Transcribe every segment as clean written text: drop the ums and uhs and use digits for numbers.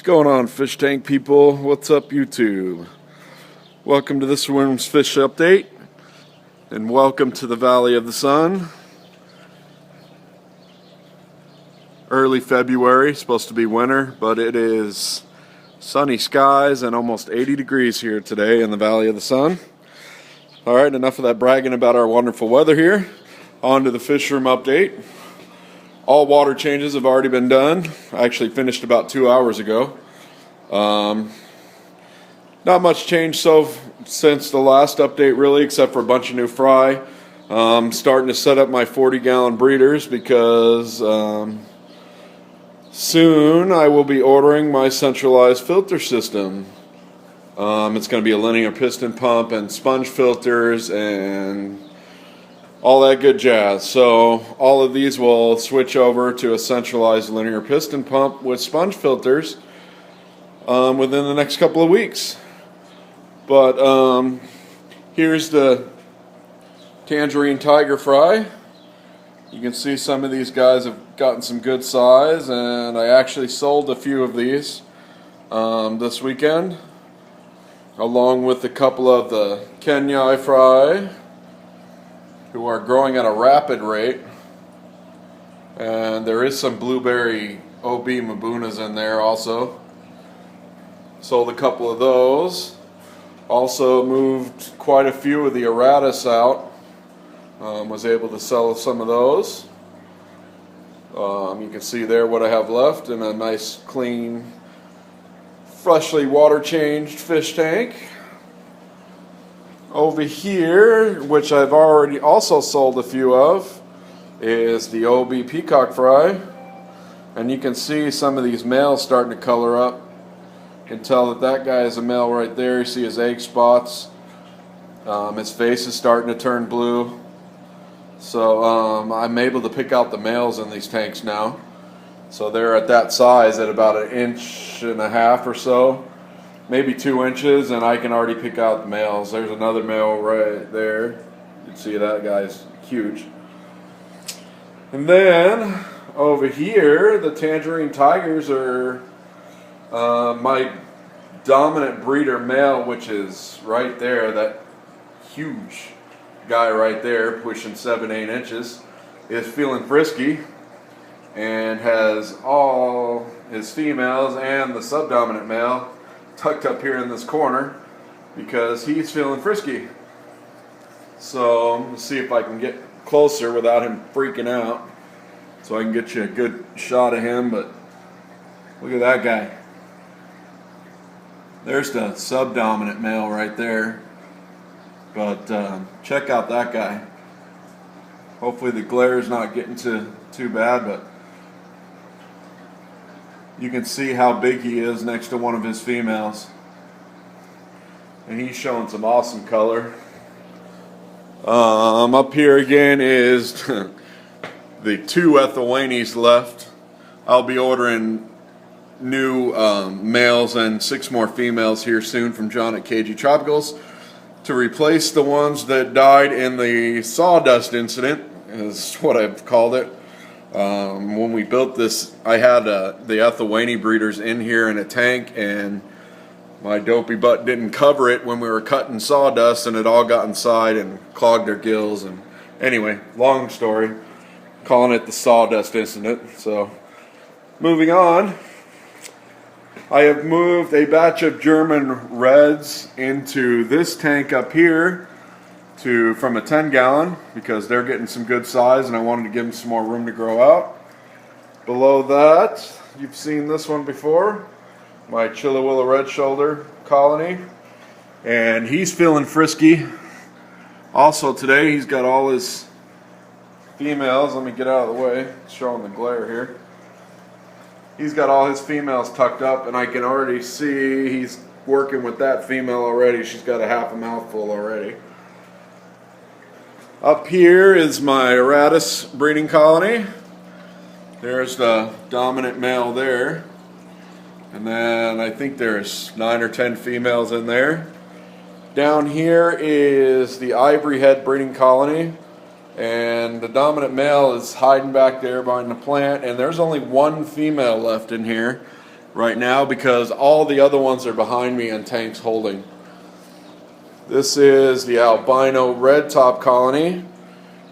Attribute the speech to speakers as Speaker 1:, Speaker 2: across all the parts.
Speaker 1: What's going on, fish tank people? What's up, YouTube? Welcome to this Worms Fish Update, and welcome to the Valley of the Sun. Early February, supposed to be winter, but it is sunny skies and almost 80 degrees here today in the Valley of the Sun. Alright, enough of that bragging about our wonderful weather here. On to the fish room update. All water changes have already been done. I actually finished about 2 hours ago. Not much change since the last update really, except for a bunch of new fry. Starting to set up my 40-gallon breeders because soon I will be ordering my centralized filter system. It's going to be a linear piston pump and sponge filters and all that good jazz. So all of these will switch over to a centralized linear piston pump with sponge filters within the next couple of weeks. But here's the Tangerine Tiger fry. You can see some of these guys have gotten some good size, and I actually sold a few of these this weekend, along with a couple of the Kenyai fry, who are growing at a rapid rate. And there is some blueberry OB Mabunas in there also. Sold a couple of those. Also moved quite a few of the Aratus out. Was able to sell some of those. You can see there what I have left in a nice, clean, freshly water changed fish tank. Over here, which I've already also sold a few of, is the OB Peacock fry. And you can see some of these males starting to color up. You can tell that guy is a male right there. You see his egg spots. His face is starting to turn blue. So I'm able to pick out the males in these tanks now. So they're at that size at about 1.5 inches or so. Maybe 2 inches, and I can already pick out the males. There's another male right there. You can see that guy's huge. And then over here, the Tangerine Tigers are my dominant breeder male, which is right there. That huge guy right there, pushing 7-8 inches, is feeling frisky and has all his females and the subdominant male tucked up here in this corner because he's feeling frisky. So I'm going to see if I can get closer without him freaking out, so I can get you a good shot of him. But look at that guy. There's the subdominant male right there. But check out that guy. Hopefully the glare is not getting too bad, but you can see how big he is next to one of his females. And he's showing some awesome color. Up here again is the 2 Ethylwaneys left. I'll be ordering new males and 6 more females here soon from John at KG Tropicals to replace the ones that died in the sawdust incident, is what I've called it. When we built this, I had the Ethylwaney breeders in here in a tank, and my dopey butt didn't cover it when we were cutting sawdust, and it all got inside and clogged their gills. And anyway, long story, calling it the sawdust incident. So moving on, I have moved a batch of German Reds into this tank up here from a 10-gallon because they're getting some good size, and I wanted to give them some more room to grow out. Below that, you've seen this one before, my Chillawilla Red Shoulder colony, and he's feeling frisky. Also today, he's got all his females. Let me get out of the way, it's showing the glare here. He's got all his females tucked up, and I can already see he's working with that female already. She's got a half a mouthful already. Up here is my Aratus breeding colony. There's the dominant male there. And then I think there's 9 or 10 females in there. Down here is the Ivory Head breeding colony. And the dominant male is hiding back there behind the plant. And there's only 1 female left in here. right now because all the other ones are behind me in tanks holding. This is the albino red top colony.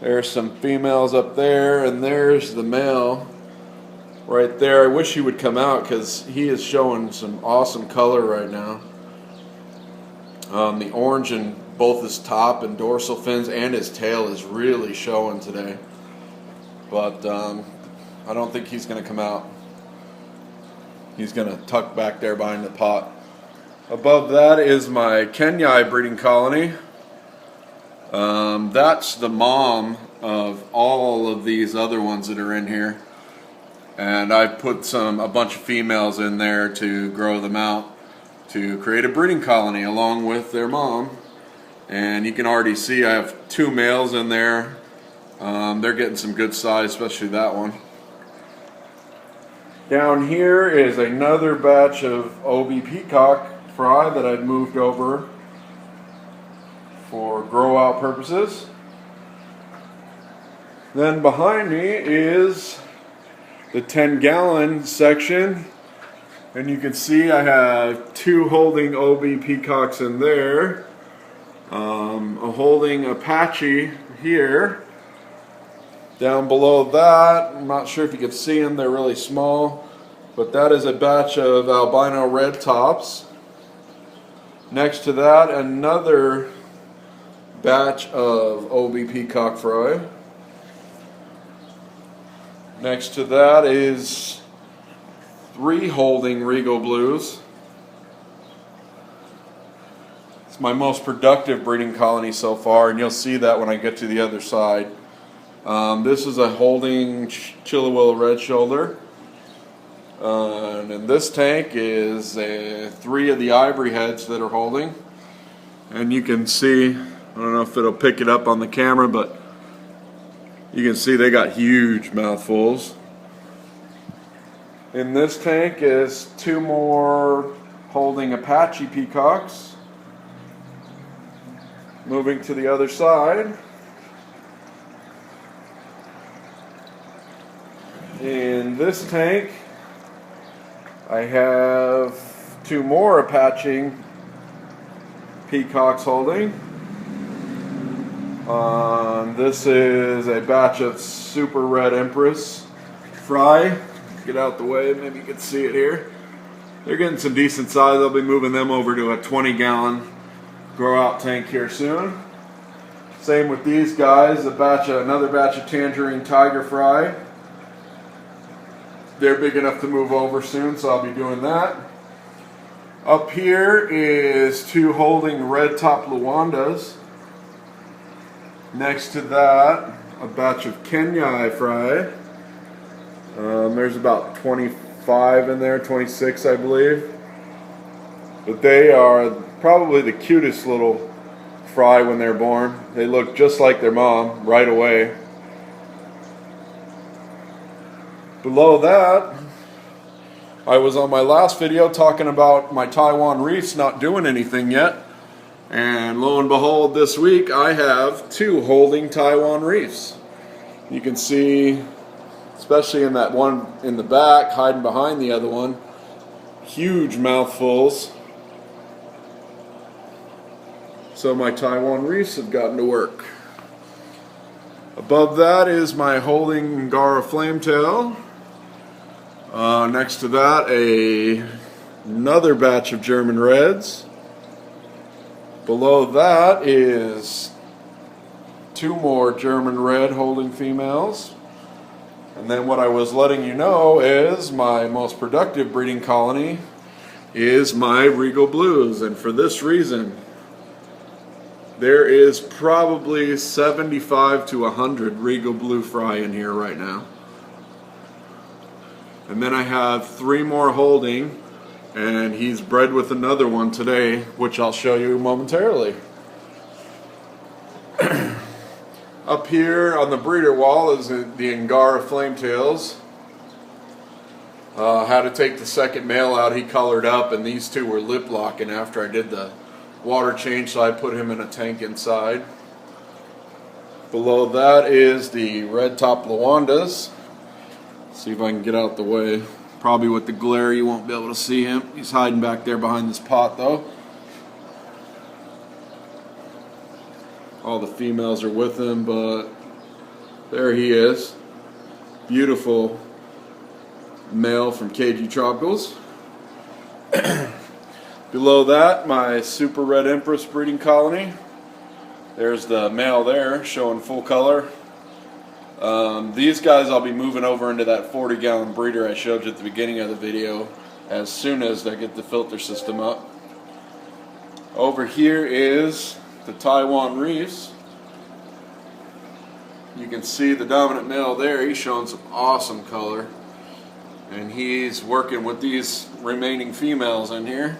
Speaker 1: There's some females up there, and there's the male right there. I wish he would come out because he is showing some awesome color right now. The orange in both his top and dorsal fins and his tail is really showing today. But I don't think he's going to come out. He's going to tuck back there behind the pot. Above that is my Kenyai breeding colony. That's the mom of all of these other ones that are in here. And I put a bunch of females in there to grow them out to create a breeding colony along with their mom. And you can already see I have 2 males in there. They're getting some good size, especially that one. Down here is another batch of OB peacock fry that I'd moved over for grow out purposes. Then behind me is the 10-gallon section, and you can see I have 2 holding OB peacocks in there, a holding Apache here. Down below that, I'm not sure if you can see them, they're really small, but that is a batch of albino red tops. Next to that, another batch of OB peacock fry. Next to that is 3 holding Regal Blues. It's my most productive breeding colony so far, and you'll see that when I get to the other side. This is a holding Chillawilla Red Shoulder. And in this tank is 3 of the ivory heads that are holding. And you can see, I don't know if it'll pick it up on the camera, but you can see they got huge mouthfuls. In this tank is 2 more holding Apache peacocks. Moving to the other side. In this tank, I have 2 more Apache peacocks holding. This is a batch of Super Red Empress fry. Get out the way, maybe you can see it here. They're getting some decent size. I'll be moving them over to a 20-gallon grow out tank here soon. Same with these guys, another batch of Tangerine Tiger fry. They're big enough to move over soon, so I'll be doing that. Up here is 2 holding red top Luandas. Next to that, a batch of Kenyai fry. There's about 25 in there, 26 I believe. But they are probably the cutest little fry when they're born. They look just like their mom right away. Below that, I was on my last video talking about my Taiwan reefs not doing anything yet. And lo and behold, this week I have 2 holding Taiwan reefs. You can see, especially in that one in the back, hiding behind the other one, huge mouthfuls. So my Taiwan reefs have gotten to work. Above that is my holding Angara Flametail. Next to that, another batch of German Reds. Below that is 2 more German Red holding females. And then what I was letting you know is my most productive breeding colony is my Regal Blues. And for this reason, there is probably 75 to 100 Regal Blue fry in here right now. And then I have 3 more holding, and he's bred with another one today, which I'll show you momentarily. Up here on the breeder wall is the Angara Flametails. Had to take the second male out. He colored up, and these 2 were lip locking after I did the water change, so I put him in a tank inside. Below that is the red top Luandas. See if I can get out the way Probably with the glare you won't be able to see him. He's hiding back there behind this pot though. All the females are with him, but there he is. Beautiful male from KG Tropicals. Below that, my Super Red Empress breeding colony. There's the male there, showing full color. These guys I'll be moving over into that 40-gallon breeder I showed you at the beginning of the video as soon as I get the filter system up. Over here is the Taiwan Reefs. You can see the dominant male there. He's showing some awesome color. And he's working with these remaining females in here.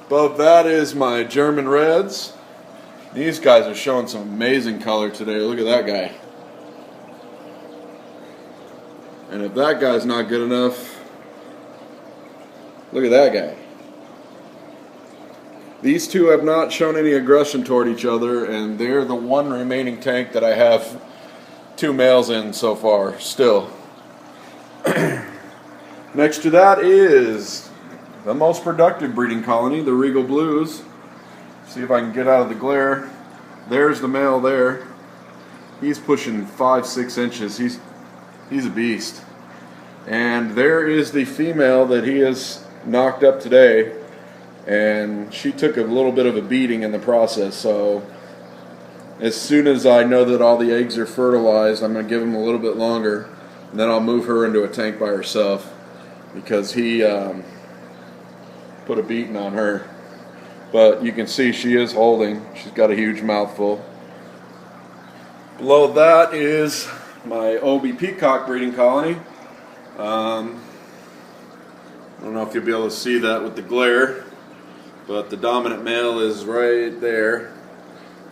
Speaker 1: Above that is my German Reds. These guys are showing some amazing color today. Look at that guy. And if that guy's not good enough, look at that guy. These two have not shown any aggression toward each other, and they're the one remaining tank that I have 2 males in so far, still. Next to that is the most productive breeding colony, the Regal Blues. See if I can get out of the glare. There's the male there. He's pushing 5-6 inches. He's a beast. And there is the female that he has knocked up today. And she took a little bit of a beating in the process. So as soon as I know that all the eggs are fertilized, I'm going to give them a little bit longer. And then I'll move her into a tank by herself. Because he put a beating on her. But you can see she is holding. She's got a huge mouthful. Below that is my OB Peacock breeding colony. I don't know if you'll be able to see that with the glare, but the dominant male is right there,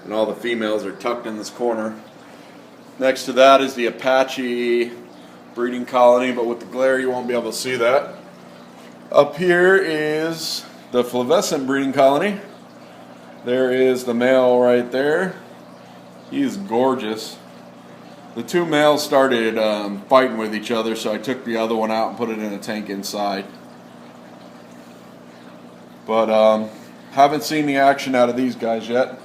Speaker 1: and all the females are tucked in this corner. Next to that is the Apache breeding colony, but with the glare you won't be able to see that. Up here is the Flavescent breeding colony. There is the male right there. He is gorgeous. The 2 males started fighting with each other, so I took the other one out and put it in a tank inside. But haven't seen the action out of these guys yet,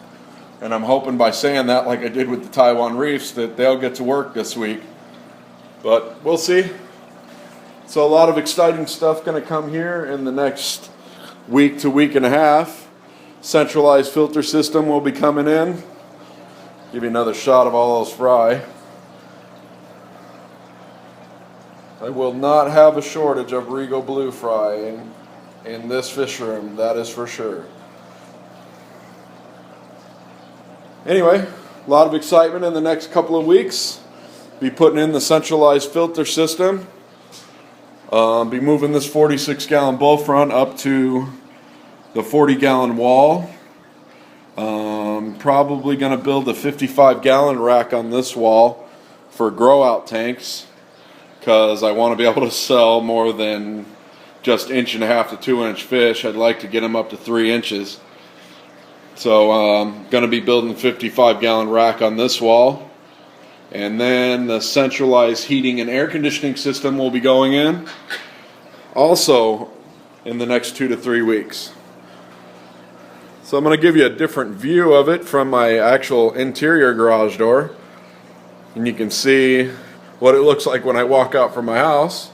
Speaker 1: and I'm hoping by saying that, like I did with the Taiwan Reefs, that they'll get to work this week. But we'll see. So a lot of exciting stuff going to come here in the next week to week and a half. Centralized filter system will be coming in. Give you another shot of all those fry. I will not have a shortage of Regal Blue fry in this fish room, that is for sure. Anyway, a lot of excitement in the next couple of weeks. Be putting in the centralized filter system. Be moving this 46-gallon bull front up to the 40-gallon wall. Probably going to build a 55-gallon rack on this wall for grow-out tanks, because I want to be able to sell more than just 1.5 to 2 inch fish. I'd like to get them up to 3 inches. So I'm going to be building a 55-gallon rack on this wall. And then the centralized heating and air conditioning system will be going in also in the next 2 to 3 weeks. So I'm going to give you a different view of it from my actual interior garage door. And you can see what it looks like when I walk out from my house.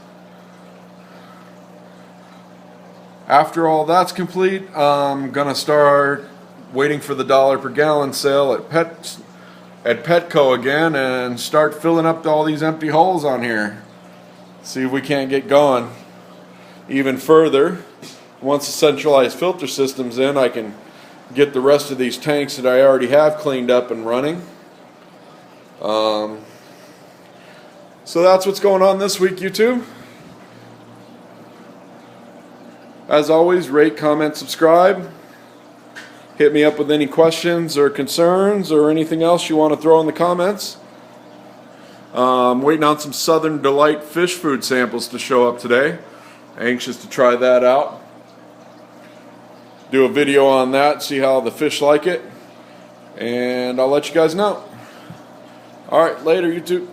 Speaker 1: After all that's complete, I'm going to start waiting for the $1 per gallon sale at Petco again and start filling up all these empty holes on here. See if we can't get going even further. Once the centralized filter system's in, I can get the rest of these tanks that I already have cleaned up and running. So that's what's going on this week, YouTube. As always, rate, comment, subscribe. Hit me up with any questions or concerns or anything else you want to throw in the comments. Waiting on some Southern Delight fish food samples to show up today. Anxious to try that out. Do a video on that, see how the fish like it. And I'll let you guys know. Alright, later YouTube.